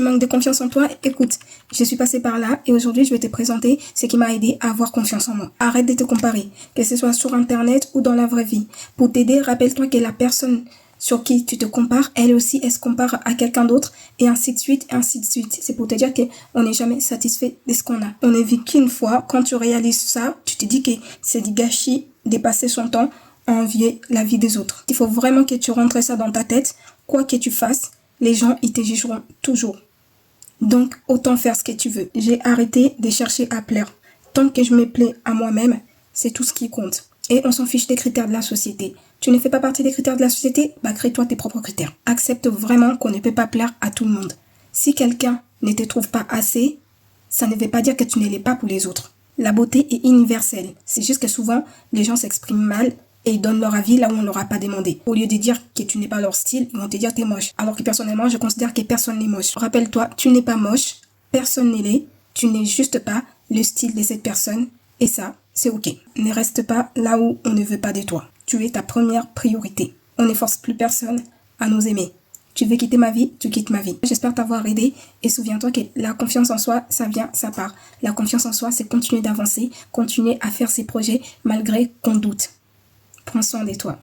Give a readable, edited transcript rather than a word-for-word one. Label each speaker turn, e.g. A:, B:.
A: Manque de confiance en toi, écoute, je suis passée par là et aujourd'hui je vais te présenter ce qui m'a aidé à avoir confiance en moi. Arrête de te comparer, que ce soit sur internet ou dans la vraie vie. Pour t'aider, rappelle-toi que la personne sur qui tu te compares, elle aussi, elle se compare à quelqu'un d'autre et ainsi de suite, ainsi de suite. C'est pour te dire qu'on n'est jamais satisfait de ce qu'on a. On ne vit qu'une fois. Quand tu réalises ça, tu te dis que c'est du gâchis de passer son temps à envier la vie des autres. Il faut vraiment que tu rentres ça dans ta tête. Quoi que tu fasses, les gens, ils te jugeront toujours. Donc, autant faire ce que tu veux. J'ai arrêté de chercher à plaire. Tant que je me plais à moi-même, c'est tout ce qui compte. Et on s'en fiche des critères de la société. Tu ne fais pas partie des critères de la société, bah crée-toi tes propres critères. Accepte vraiment qu'on ne peut pas plaire à tout le monde. Si quelqu'un ne te trouve pas assez, ça ne veut pas dire que tu ne l'es pas pour les autres. La beauté est universelle. C'est juste que souvent, les gens s'expriment mal et ils donnent leur avis là où on ne leur a pas demandé. Au lieu de dire que tu n'es pas leur style, ils vont te dire t'es moche. Alors que personnellement, je considère que personne n'est moche. Rappelle-toi, tu n'es pas moche, personne n'est laid, tu n'es juste pas le style de cette personne et ça, c'est ok. Ne reste pas là où on ne veut pas de toi. Tu es ta première priorité. On ne force plus personne à nous aimer. Tu veux quitter ma vie, tu quittes ma vie. J'espère t'avoir aidé et souviens-toi que la confiance en soi, ça vient, ça part. La confiance en soi, c'est continuer d'avancer, continuer à faire ses projets malgré qu'on doute. Prends soin de toi.